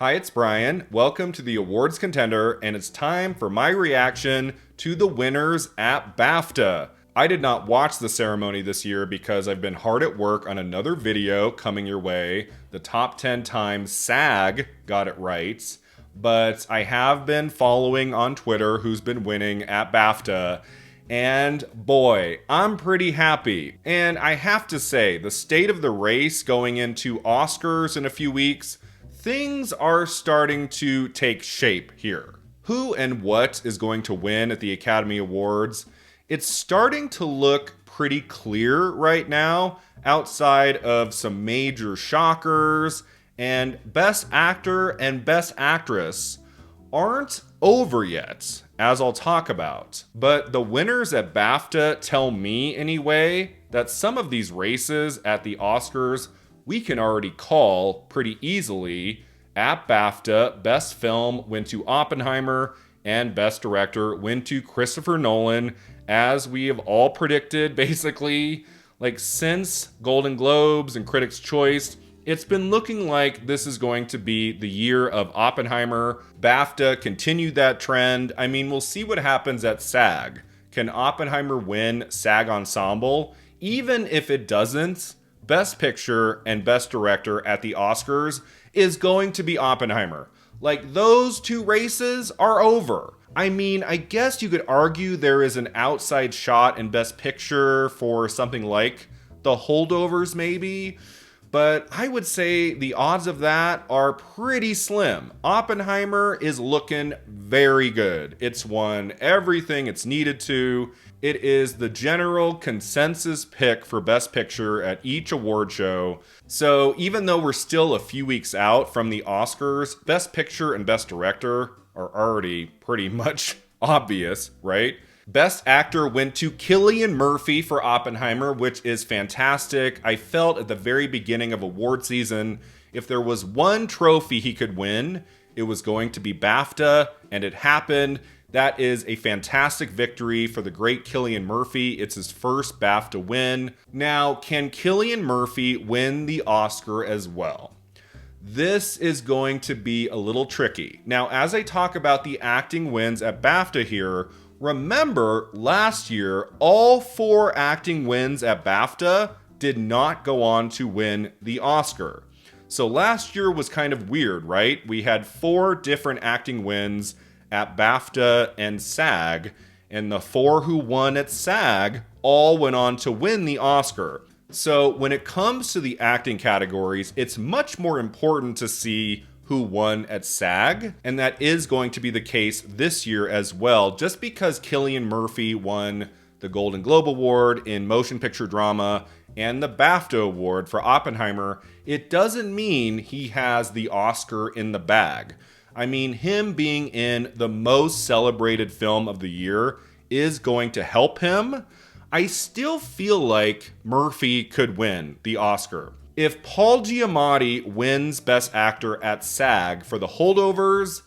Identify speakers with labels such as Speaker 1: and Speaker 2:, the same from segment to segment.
Speaker 1: Hi, it's Brian. Welcome to the awards contender, and it's time for my reaction to the winners at BAFTA. I did not watch the ceremony this year because I've been hard at work on another video coming your way. The top 10 times SAG got it right. But I have been following on Twitter who's been winning at BAFTA. And boy, I'm pretty happy. And I have to say, the state of the race going into Oscars in a few weeks, things are starting to take shape here. Who and what is going to win at the Academy Awards? It's starting to look pretty clear right now, outside of some major shockers, and Best Actor and Best Actress aren't over yet, as I'll talk about. But the winners at BAFTA tell me, anyway, that some of these races at the Oscars we can already call pretty easily. At BAFTA, Best Film went to Oppenheimer, and Best Director went to Christopher Nolan, as we have all predicted, basically. Like, since Golden Globes and Critics' Choice, it's been looking like this is going to be the year of Oppenheimer. BAFTA continued that trend. I mean, we'll see what happens at SAG. Can Oppenheimer win SAG Ensemble? Even if it doesn't, Best Picture and Best Director at the Oscars is going to be Oppenheimer. Like, those two races are over. I mean, I guess you could argue there is an outside shot in Best Picture for something like The Holdovers, maybe. But I would say the odds of that are pretty slim. Oppenheimer is looking very good. It's won everything it's needed to. It is the general consensus pick for Best Picture at each award show. So even though we're still a few weeks out from the Oscars, Best Picture and Best Director are already pretty much obvious, right? Best Actor went to Cillian Murphy for Oppenheimer, which is fantastic. I felt at the very beginning of award season, if there was one trophy he could win, it was going to be BAFTA, and it happened. That is a fantastic victory for the great Cillian Murphy. It's his first BAFTA win. Now, can Cillian Murphy win the Oscar as well? This is going to be a little tricky. Now, as I talk about the acting wins at BAFTA here, remember, last year, all 4 acting wins at BAFTA did not go on to win the Oscar. So last year was kind of weird, right? We had 4 different acting wins at BAFTA and SAG, and the 4 who won at SAG all went on to win the Oscar. So when it comes to the acting categories, it's much more important to see who won at SAG, and that is going to be the case this year as well. Just because Cillian Murphy won the Golden Globe Award in Motion Picture Drama and the BAFTA Award for Oppenheimer, it doesn't mean he has the Oscar in the bag. I mean, him being in the most celebrated film of the year is going to help him. I still feel like Murphy could win the Oscar. If Paul Giamatti wins Best Actor at SAG for The Holdovers,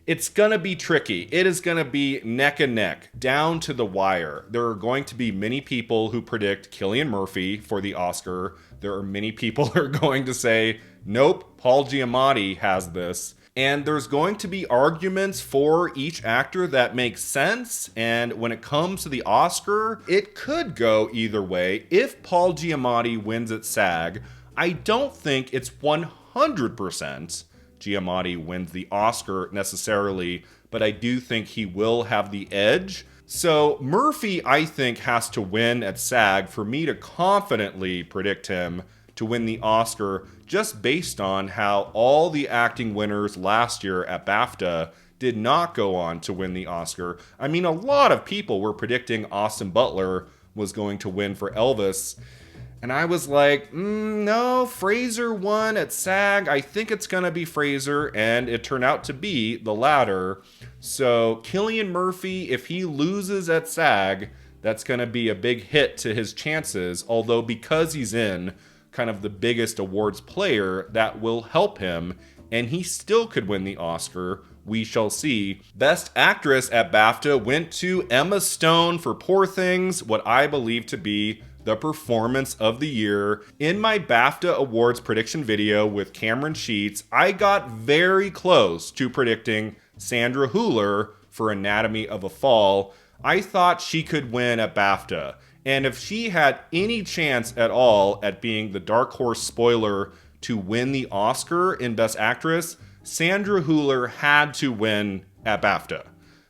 Speaker 1: it's gonna be tricky. It is gonna be neck and neck, down to the wire. There are going to be many people who predict Cillian Murphy for the Oscar. There are many people who are going to say, nope, Paul Giamatti has this. And there's going to be arguments for each actor that make sense. And when it comes to the Oscar, it could go either way. If Paul Giamatti wins at SAG, I don't think it's 100% Giamatti wins the Oscar necessarily, but I do think he will have the edge. So Murphy, I think, has to win at SAG for me to confidently predict him to win the Oscar, just based on how all the acting winners last year at BAFTA did not go on to win the Oscar. I mean, a lot of people were predicting Austin Butler was going to win for Elvis. And I was like, no, Fraser won at SAG. I think it's going to be Fraser. And it turned out to be the latter. So Cillian Murphy, if he loses at SAG, that's going to be a big hit to his chances. Although because he's in kind of the biggest awards player, that will help him. And he still could win the Oscar. We shall see. Best Actress at BAFTA went to Emma Stone for Poor Things, what I believe to be the performance of the year. In my BAFTA Awards prediction video with Cameron Sheets, I got very close to predicting Sandra Hüller for Anatomy of a Fall. I thought she could win at BAFTA. And if she had any chance at all at being the dark horse spoiler to win the Oscar in Best Actress, Sandra Hüller had to win at BAFTA.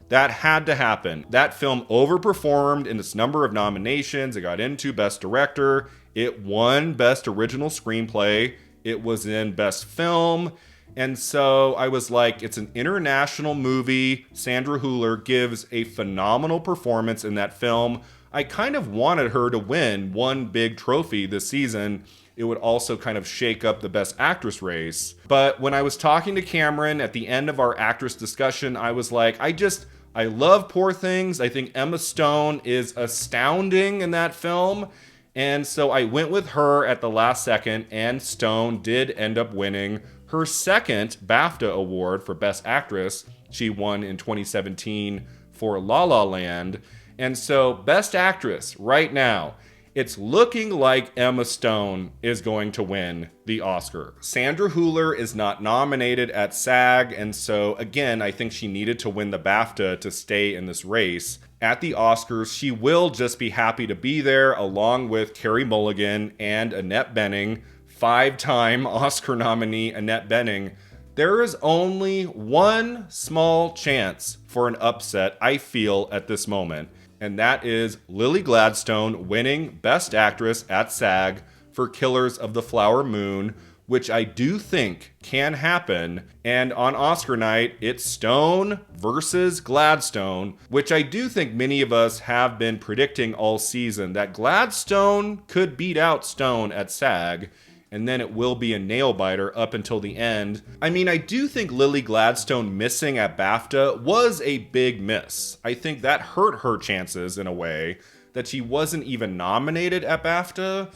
Speaker 1: That had to happen. That film overperformed in its number of nominations. It got into Best Director. It won Best Original Screenplay. It was in Best Film. And so I was like, it's an international movie. Sandra Hüller gives a phenomenal performance in that film. I kind of wanted her to win one big trophy this season. It would also kind of shake up the Best Actress race. But when I was talking to Cameron at the end of our actress discussion, I was like, I love Poor Things. I think Emma Stone is astounding in that film. And so I went with her at the last second, and Stone did end up winning her second BAFTA award for Best Actress. She won in 2017 for La La Land. And so Best Actress right now, it's looking like Emma Stone is going to win the Oscar. Sandra Hüller is not nominated at SAG, and so again, I think she needed to win the BAFTA to stay in this race. At the Oscars, she will just be happy to be there, along with Carey Mulligan and Annette Bening, 5-time Oscar nominee Annette Bening. There is only one small chance for an upset, I feel, at this moment. And that is Lily Gladstone winning Best Actress at SAG for Killers of the Flower Moon, which I do think can happen. And on Oscar night, it's Stone versus Gladstone, which I do think many of us have been predicting all season, that Gladstone could beat out Stone at SAG. And then it will be a nail-biter up until the end. I mean, I do think Lily Gladstone missing at BAFTA was a big miss. I think that hurt her chances in a way, that she wasn't even nominated at BAFTA.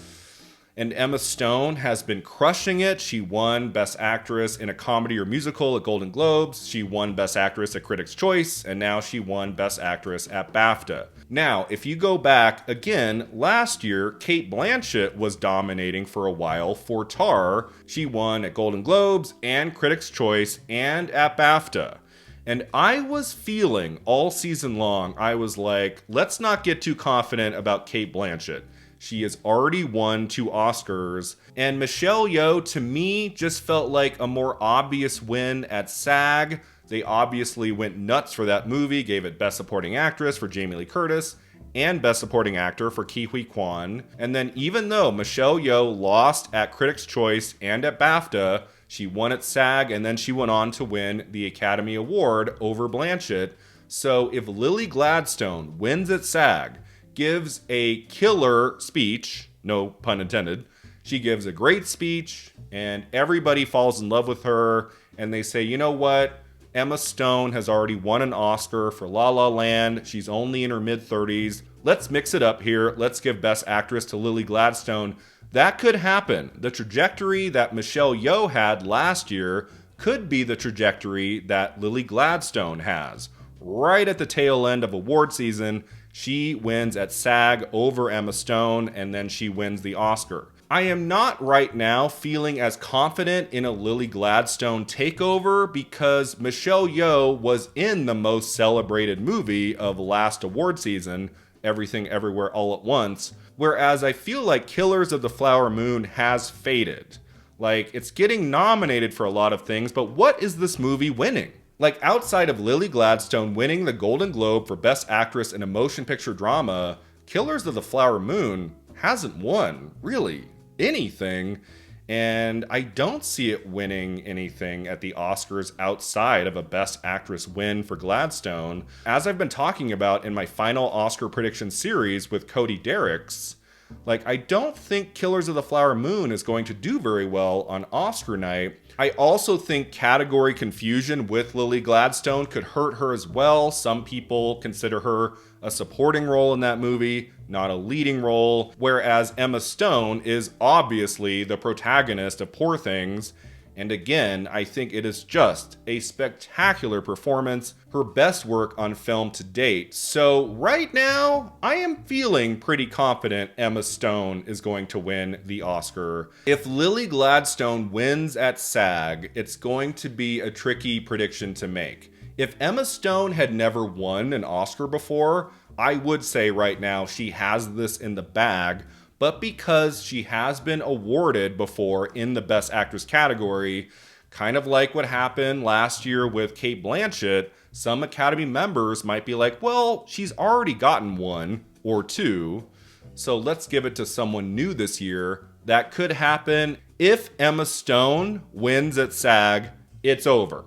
Speaker 1: And Emma Stone has been crushing it. She won Best Actress in a Comedy or Musical at Golden Globes. She won Best Actress at Critics' Choice. And now she won Best Actress at BAFTA. Now, if you go back again, last year, Cate Blanchett was dominating for a while for Tar. She won at Golden Globes and Critics' Choice and at BAFTA. And I was feeling all season long, I was like, let's not get too confident about Cate Blanchett. She has already won 2 Oscars. And Michelle Yeoh, to me, just felt like a more obvious win at SAG. They obviously went nuts for that movie, gave it Best Supporting Actress for Jamie Lee Curtis and Best Supporting Actor for Ke Huy Quan. And then even though Michelle Yeoh lost at Critics' Choice and at BAFTA, she won at SAG, and then she went on to win the Academy Award over Blanchett. So if Lily Gladstone wins at SAG, gives a killer speech, no pun intended, she gives a great speech, and everybody falls in love with her, and they say, you know what? Emma Stone has already won an Oscar for La La Land. She's only in her mid-30s. Let's mix it up here. Let's give Best Actress to Lily Gladstone. That could happen. The trajectory that Michelle Yeoh had last year could be the trajectory that Lily Gladstone has. Right at the tail end of award season, she wins at SAG over Emma Stone, and then she wins the Oscar. I am not right now feeling as confident in a Lily Gladstone takeover because Michelle Yeoh was in the most celebrated movie of last award season, Everything Everywhere All at Once, whereas I feel like Killers of the Flower Moon has faded. Like, it's getting nominated for a lot of things, but what is this movie winning? Like, outside of Lily Gladstone winning the Golden Globe for Best Actress in a Motion Picture Drama, Killers of the Flower Moon hasn't won, really, anything. And I don't see it winning anything at the Oscars outside of a Best Actress win for Gladstone. As I've been talking about in my final Oscar prediction series with Cody Derricks, like, I don't think Killers of the Flower Moon is going to do very well on Oscar night. I also think category confusion with Lily Gladstone could hurt her as well. Some people consider her a supporting role in that movie, not a leading role, whereas Emma Stone is obviously the protagonist of Poor Things. And again, I think it is just a spectacular performance, her best work on film to date. So right now, I am feeling pretty confident Emma Stone is going to win the Oscar. If Lily Gladstone wins at SAG, it's going to be a tricky prediction to make. If Emma Stone had never won an Oscar before, I would say right now she has this in the bag. But because she has been awarded before in the Best Actress category, kind of like what happened last year with Cate Blanchett, some Academy members might be like, well, she's already gotten one or two, so let's give it to someone new this year. That could happen. If Emma Stone wins at SAG, it's over.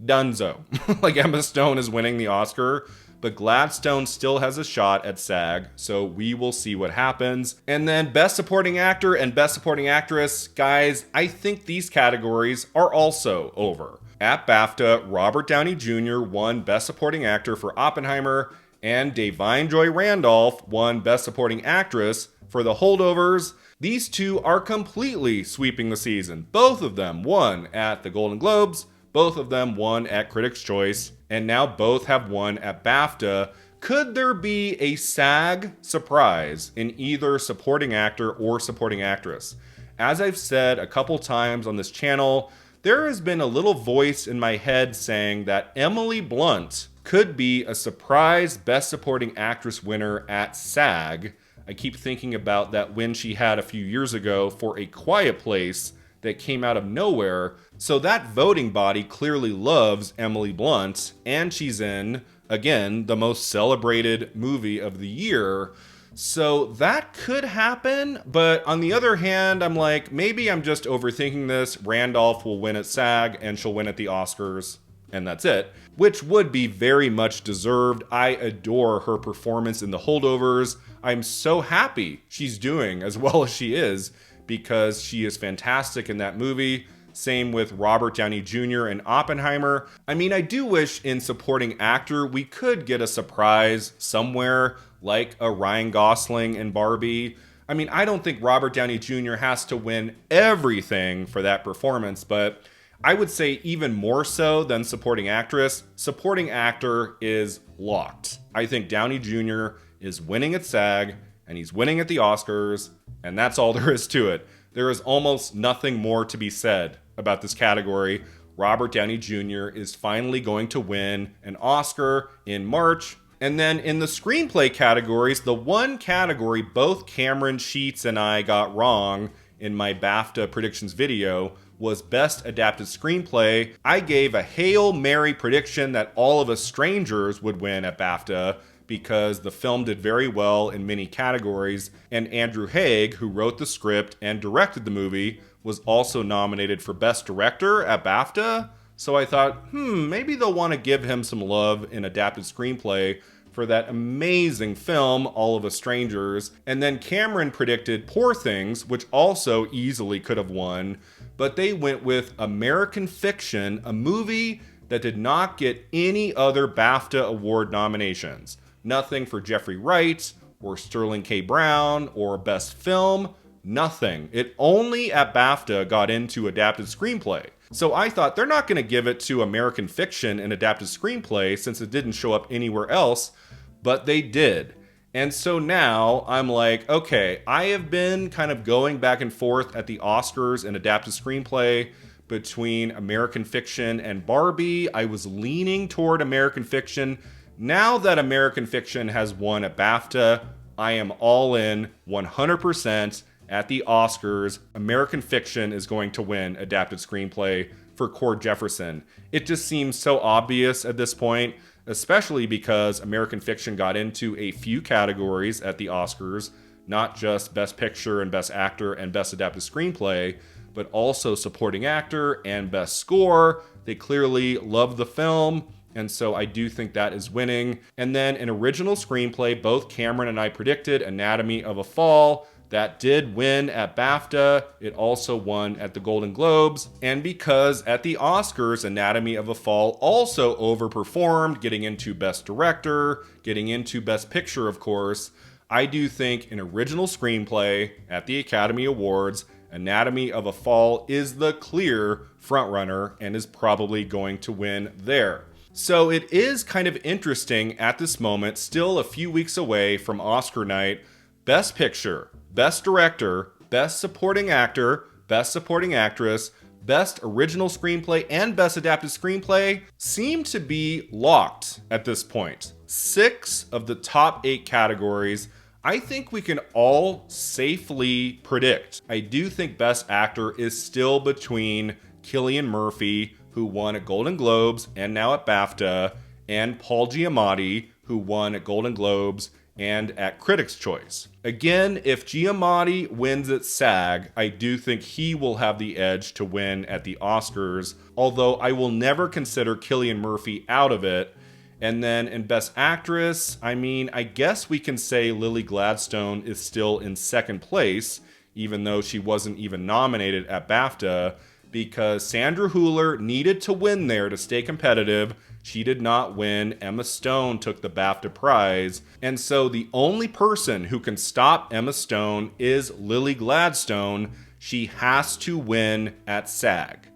Speaker 1: Dunzo. Like, Emma Stone is winning the Oscar. But Gladstone still has a shot at SAG, so we will see what happens. And then Best Supporting Actor and Best Supporting Actress, guys, I think these categories are also over. At BAFTA, Robert Downey Jr. won Best Supporting Actor for Oppenheimer, and Da'Vine Joy Randolph won Best Supporting Actress for The Holdovers. These two are completely sweeping the season. Both of them won at the Golden Globes. Both of them won at Critics' Choice, and now both have won at BAFTA. Could there be a SAG surprise in either supporting actor or supporting actress? As I've said a couple times on this channel, there has been a little voice in my head saying that Emily Blunt could be a surprise Best Supporting Actress winner at SAG. I keep thinking about that win she had a few years ago for A Quiet Place that came out of nowhere. So that voting body clearly loves Emily Blunt, and she's in, again, the most celebrated movie of the year. So that could happen, but on the other hand, I'm like, maybe I'm just overthinking this. Randolph will win at SAG, and she'll win at the Oscars, and that's it. Which would be very much deserved. I adore her performance in The Holdovers. I'm so happy she's doing as well as she is, because she is fantastic in that movie. Same with Robert Downey Jr. and Oppenheimer. I mean, I do wish in supporting actor we could get a surprise somewhere, like a Ryan Gosling in Barbie. I mean, I don't think Robert Downey Jr. has to win everything for that performance, but I would say even more so than supporting actress, supporting actor is locked. I think Downey Jr. is winning at SAG, and he's winning at the Oscars, and that's all there is to it. There is almost nothing more to be said about this category. Robert Downey Jr. is finally going to win an Oscar in March. And then in the screenplay categories, the one category both Cameron Sheets and I got wrong in my BAFTA predictions video was Best Adapted Screenplay. I gave a Hail Mary prediction that All of Us Strangers would win at BAFTA, because the film did very well in many categories, and Andrew Haig, who wrote the script and directed the movie, was also nominated for Best Director at BAFTA. So I thought, maybe they'll want to give him some love in Adapted Screenplay for that amazing film, All of Us Strangers. And then Cameron predicted Poor Things, which also easily could have won, but they went with American Fiction, a movie that did not get any other BAFTA award nominations. Nothing for Jeffrey Wright or Sterling K. Brown or Best Film. Nothing. It only at BAFTA got into Adapted Screenplay. So I thought they're not going to give it to American Fiction and Adapted Screenplay since it didn't show up anywhere else, but they did. And so now I'm like, okay, I have been kind of going back and forth at the Oscars and Adapted Screenplay between American Fiction and Barbie. I was leaning toward American Fiction. Now that American Fiction has won at BAFTA, I am all in 100% at the Oscars. American Fiction is going to win Adapted Screenplay for Cord Jefferson. It just seems so obvious at this point, especially because American Fiction got into a few categories at the Oscars, not just Best Picture and Best Actor and Best Adapted Screenplay, but also Supporting Actor and Best Score. They clearly love the film, and so I do think that is winning. And then in Original Screenplay, both Cameron and I predicted Anatomy of a Fall. That did win at BAFTA. It also won at the Golden Globes. And because at the Oscars, Anatomy of a Fall also overperformed, getting into Best Director, getting into Best Picture, of course, I do think in Original Screenplay at the Academy Awards, Anatomy of a Fall is the clear frontrunner and is probably going to win there. So it is kind of interesting at this moment, still a few weeks away from Oscar night. Best Picture, Best Director, Best Supporting Actor, Best Supporting Actress, Best Original Screenplay, and Best Adapted Screenplay seem to be locked at this point. 6 of the top 8 categories I think we can all safely predict. I do think Best Actor is still between Cillian Murphy, who won at Golden Globes and now at BAFTA, and Paul Giamatti, who won at Golden Globes and at Critics' Choice. Again, if Giamatti wins at SAG, I do think he will have the edge to win at the Oscars, although I will never consider Cillian Murphy out of it. And then in Best Actress, I mean, I guess we can say Lily Gladstone is still in second place, even though she wasn't even nominated at BAFTA, because Sandra Hüller needed to win there to stay competitive. She did not win. Emma Stone took the BAFTA prize. And so the only person who can stop Emma Stone is Lily Gladstone. She has to win at SAG.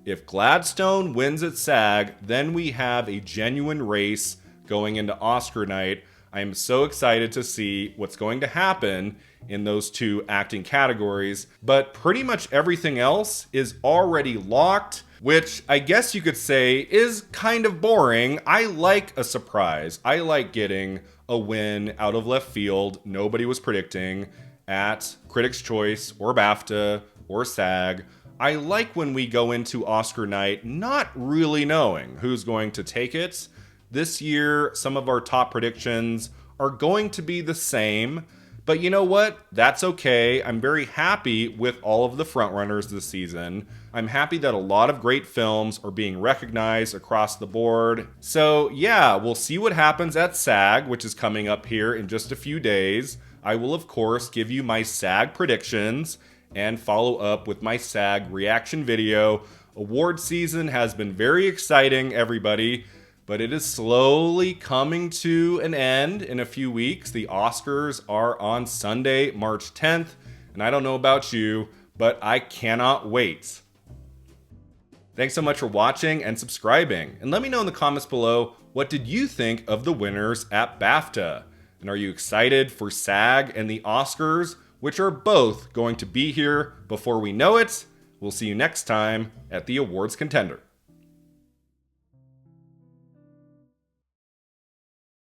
Speaker 1: If Gladstone wins at SAG, then we have a genuine race going into Oscar night. I am so excited to see what's going to happen in those 2 acting categories, but pretty much everything else is already locked, which I guess you could say is kind of boring. I like a surprise. I like getting a win out of left field nobody was predicting at Critics' Choice or BAFTA or SAG. I like when we go into Oscar night not really knowing who's going to take it. This year, some of our top predictions are going to be the same, but you know what? That's okay. I'm very happy with all of the frontrunners this season. I'm happy that a lot of great films are being recognized across the board. So yeah, we'll see what happens at SAG, which is coming up here in just a few days. I will, of course, give you my SAG predictions and follow up with my SAG reaction video. Award season has been very exciting, everybody, but it is slowly coming to an end in a few weeks. The Oscars are on Sunday, March 10th, and I don't know about you, but I cannot wait. Thanks so much for watching and subscribing, and let me know in the comments below, what did you think of the winners at BAFTA? And are you excited for SAG and the Oscars, which are both going to be here before we know it? We'll see you next time at the Awards Contender.